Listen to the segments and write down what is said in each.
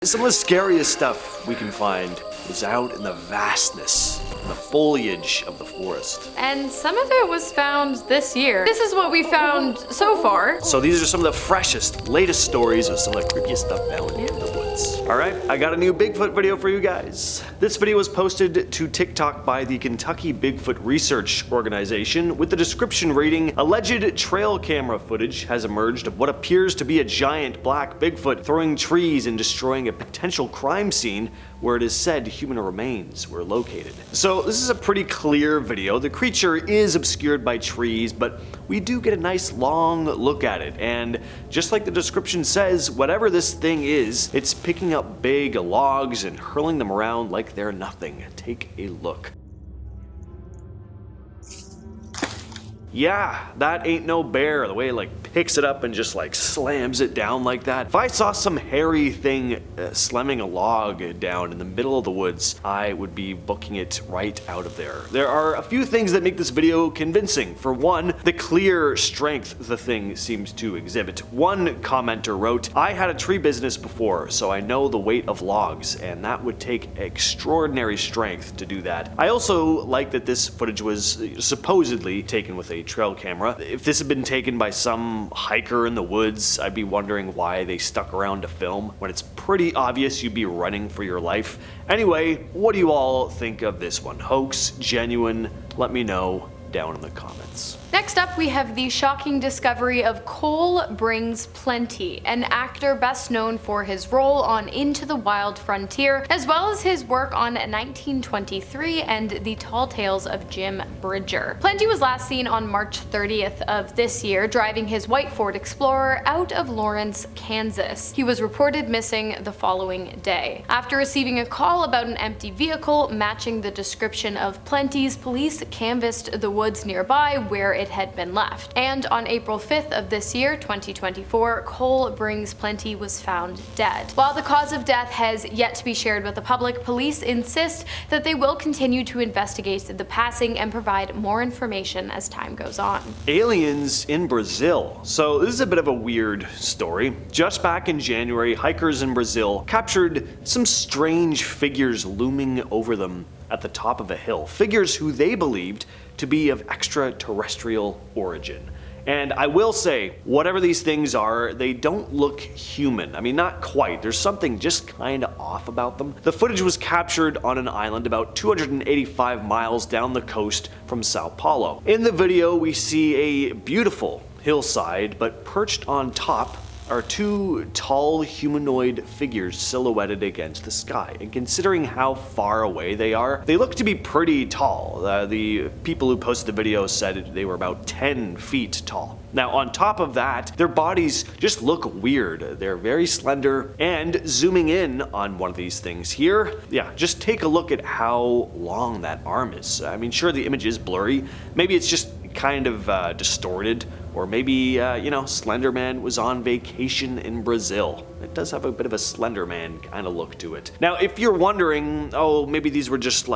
Some of the scariest stuff we can find is out in the vastness, in the foliage of the forest. And some of it was found this year. This is what we found so far. So these are some of the freshest, latest stories of some of the creepiest stuff found in the woods. Alright, I got a new Bigfoot video for you guys. This video was posted to TikTok by the Kentucky Bigfoot Research Organization with the description reading, "Alleged trail camera footage has emerged of what appears to be a giant black Bigfoot throwing trees and destroying a potential crime scene where it is said human remains were located." So this is a pretty clear video. The creature is obscured by trees, but we do get a nice long look at it, and just like the description says, whatever this thing is, it's picking up big logs and hurling them around like they're nothing. Take a look. Yeah, that ain't no bear, the way it picks it up and just slams it down like that. If I saw some hairy thing slamming a log down in the middle of the woods, I would be booking it right out of there. There are a few things that make this video convincing. For one, the clear strength the thing seems to exhibit. One commenter wrote, "I had a tree business before, so I know the weight of logs, and that would take extraordinary strength to do that." I also like that this footage was supposedly taken with a trail camera. If this had been taken by some hiker in the woods, I'd be wondering why they stuck around to film when it's pretty obvious you'd be running for your life. Anyway, what do you all think of this one? Hoax? Genuine? Let me know down in the comments. Next up, we have the shocking discovery of Cole Brings Plenty, an actor best known for his role on Into the Wild Frontier, as well as his work on 1923 and The Tall Tales of Jim Bridger. Plenty was last seen on March 30th of this year, driving his white Ford Explorer out of Lawrence, Kansas. He was reported missing the following day. After receiving a call about an empty vehicle matching the description of Plenty's, police canvassed the woods nearby where it had been left. And on April 5th of this year, 2024, Cole Brings Plenty was found dead. While the cause of death has yet to be shared with the public, police insist that they will continue to investigate the passing and provide more information as time goes on. Aliens in Brazil. So this is a bit of a weird story. Just back in January, hikers in Brazil captured some strange figures looming over them at the top of a hill. Figures who they believed to be of extraterrestrial origin. And I will say, whatever these things are, they don't look human. I mean, not quite. There's something just kinda off about them. The footage was captured on an island about 285 miles down the coast from Sao Paulo. In the video, we see a beautiful hillside, but perched on top are two tall humanoid figures silhouetted against the sky. And considering how far away they are, they look to be pretty tall. The people who posted the video said they were about 10 feet tall. Now on top of that, their bodies just look weird. They're very slender, and zooming in on one of these things here, yeah, just take a look at how long that arm is. I mean, sure, the image is blurry. Maybe it's just kind of distorted, or maybe, Slender Man was on vacation in Brazil. It does have a bit of a Slender Man kind of look to it. Now, if you're wondering, oh, maybe these were just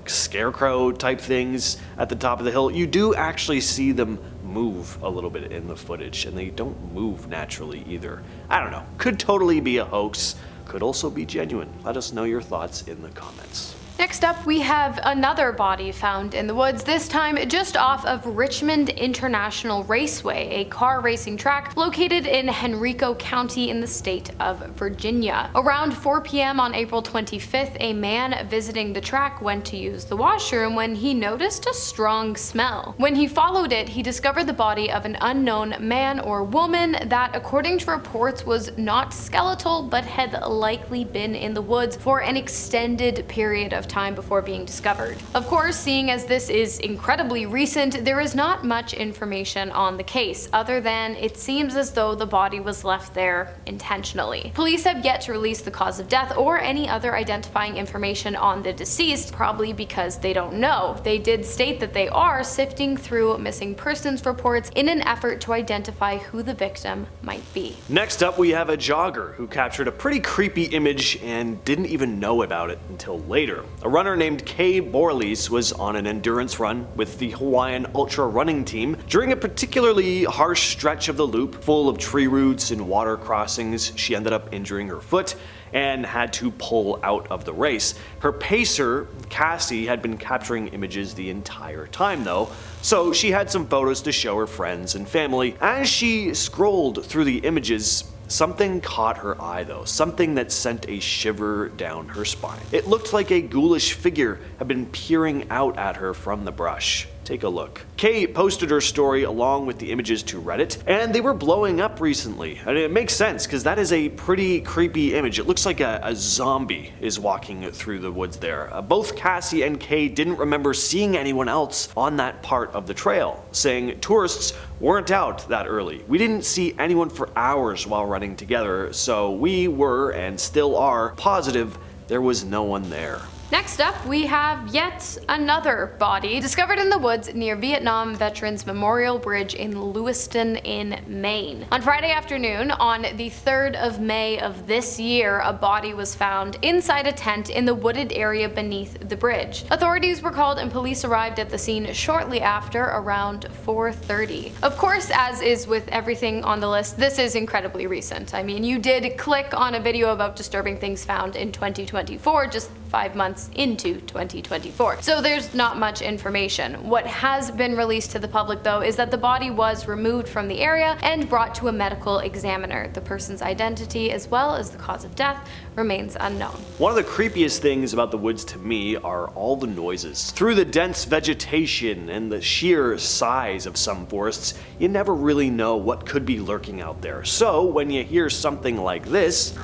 scarecrow type things at the top of the hill, you do actually see them move a little bit in the footage, and they don't move naturally either. I don't know, could totally be a hoax, could also be genuine. Let us know your thoughts in the comments. Next up, we have another body found in the woods, this time just off of Richmond International Raceway, a car racing track located in Henrico County in the state of Virginia. Around 4 p.m. on April 25th, a man visiting the track went to use the washroom when he noticed a strong smell. When he followed it, he discovered the body of an unknown man or woman that, according to reports, was not skeletal but had likely been in the woods for an extended period of time before being discovered. Of course, seeing as this is incredibly recent, there is not much information on the case, other than it seems as though the body was left there intentionally. Police have yet to release the cause of death or any other identifying information on the deceased, probably because they don't know. They did state that they are sifting through missing persons reports in an effort to identify who the victim might be. Next up, we have a jogger who captured a pretty creepy image and didn't even know about it until later. A runner named Kay Borleys was on an endurance run with the Hawaiian ultra running team. During a particularly harsh stretch of the loop, full of tree roots and water crossings, she ended up injuring her foot and had to pull out of the race. Her pacer, Cassie, had been capturing images the entire time though, so she had some photos to show her friends and family. As she scrolled through the images, something caught her eye though, something that sent a shiver down her spine. It looked like a ghoulish figure had been peering out at her from the brush. Take a look. Kate posted her story along with the images to Reddit, and they were blowing up recently. And it makes sense, because that is a pretty creepy image. It looks like a zombie is walking through the woods there. Both Cassie and Kate didn't remember seeing anyone else on that part of the trail, saying tourists weren't out that early. We didn't see anyone for hours while running together, so we were, and still are, positive there was no one there. Next up, we have yet another body discovered in the woods near Vietnam Veterans Memorial Bridge in Lewiston in Maine. On Friday afternoon, on the 3rd of May of this year, a body was found inside a tent in the wooded area beneath the bridge. Authorities were called and police arrived at the scene shortly after, around 4:30. Of course, as is with everything on the list, this is incredibly recent. I mean, you did click on a video about disturbing things found in 2024, just 5 months into 2024. So there's not much information. What has been released to the public though is that the body was removed from the area and brought to a medical examiner. The person's identity as well as the cause of death remains unknown. One of the creepiest things about the woods to me are all the noises. Through the dense vegetation and the sheer size of some forests, you never really know what could be lurking out there. So when you hear something like this,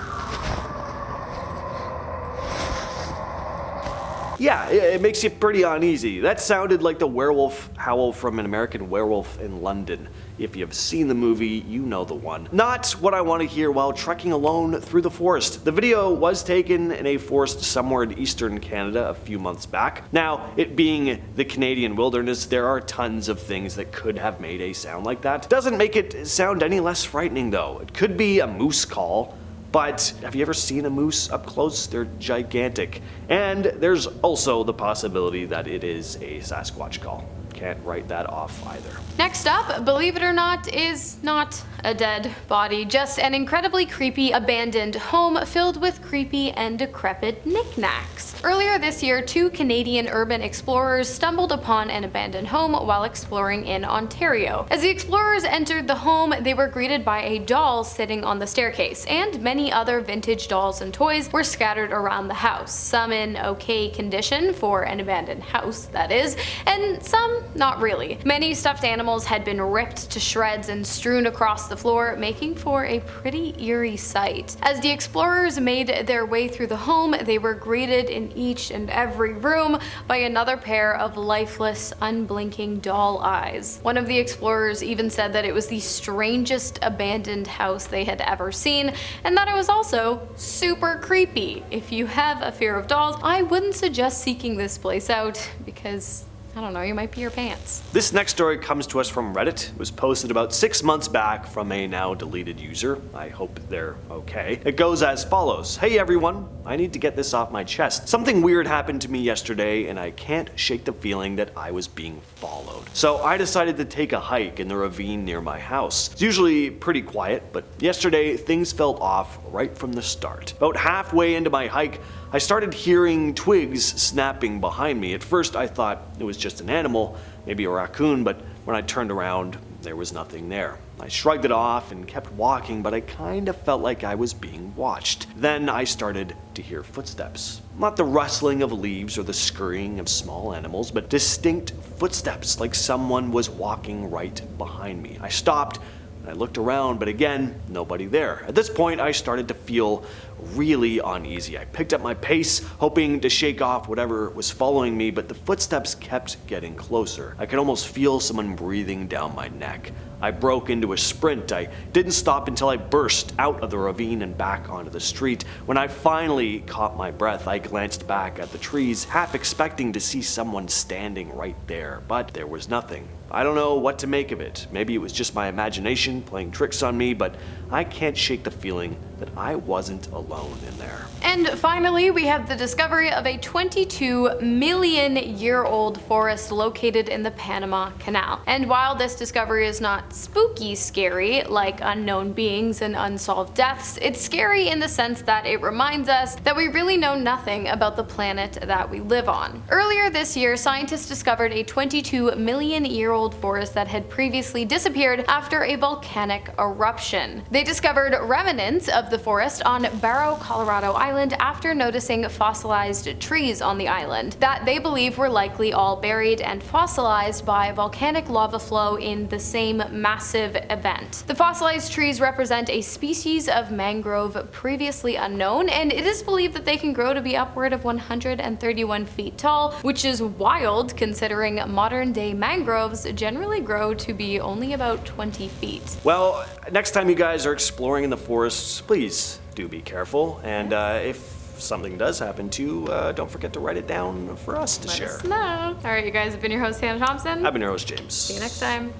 yeah, it makes you pretty uneasy. That sounded like the werewolf howl from An American Werewolf in London. If you've seen the movie, you know the one. Not what I want to hear while trekking alone through the forest. The video was taken in a forest somewhere in eastern Canada a few months back. Now, it being the Canadian wilderness, there are tons of things that could have made a sound like that. Doesn't make it sound any less frightening though. It could be a moose call. But have you ever seen a moose up close? They're gigantic. And there's also the possibility that it is a Sasquatch call. Can't write that off either. Next up, believe it or not, is not a dead body, just an incredibly creepy abandoned home filled with creepy and decrepit knickknacks. Earlier this year, 2 Canadian urban explorers stumbled upon an abandoned home while exploring in Ontario. As the explorers entered the home, they were greeted by a doll sitting on the staircase, and many other vintage dolls and toys were scattered around the house, some in okay condition for an abandoned house, that is, and some not really. Many stuffed animals had been ripped to shreds and strewn across the floor, making for a pretty eerie sight. As the explorers made their way through the home, they were greeted in each and every room by another pair of lifeless, unblinking doll eyes. One of the explorers even said that it was the strangest abandoned house they had ever seen, and that it was also super creepy. If you have a fear of dolls, I wouldn't suggest seeking this place out because I don't know, you might pee your pants. This next story comes to us from Reddit. It was posted about 6 months back from a now deleted user. I hope they're okay. It goes as follows. Hey everyone, I need to get this off my chest. Something weird happened to me yesterday and I can't shake the feeling that I was being followed. So I decided to take a hike in the ravine near my house. It's usually pretty quiet, but yesterday things felt off right from the start. About halfway into my hike, I started hearing twigs snapping behind me. At first I thought it was just an animal, maybe a raccoon, but when I turned around, there was nothing there. I shrugged it off and kept walking, but I kind of felt like I was being watched. Then I started to hear footsteps. Not the rustling of leaves or the scurrying of small animals, but distinct footsteps like someone was walking right behind me. I stopped. I looked around, but again, nobody there. At this point, I started to feel really uneasy. I picked up my pace, hoping to shake off whatever was following me, but the footsteps kept getting closer. I could almost feel someone breathing down my neck. I broke into a sprint. I didn't stop until I burst out of the ravine and back onto the street. When I finally caught my breath, I glanced back at the trees, half expecting to see someone standing right there, but there was nothing. I don't know what to make of it. Maybe it was just my imagination playing tricks on me, but I can't shake the feeling that I wasn't alone in there. And finally, we have the discovery of a 22-million-year-old forest located in the Panama Canal. And while this discovery is not spooky scary, like unknown beings and unsolved deaths, it's scary in the sense that it reminds us that we really know nothing about the planet that we live on. Earlier this year, scientists discovered a 22-million-year-old forest that had previously disappeared after a volcanic eruption. They discovered remnants of the forest on Barrow, Colorado Island after noticing fossilized trees on the island that they believe were likely all buried and fossilized by volcanic lava flow in the same massive event. The fossilized trees represent a species of mangrove previously unknown, and it is believed that they can grow to be upward of 131 feet tall, which is wild considering modern-day mangroves generally grow to be only about 20 feet. Well, next time you guys are exploring in the forests, please do be careful, and if something does happen to you, don't forget to write it down for us to share. Let us know. Alright, you guys, have been your host, Hannah Thompson. I've been your host, James. See you next time.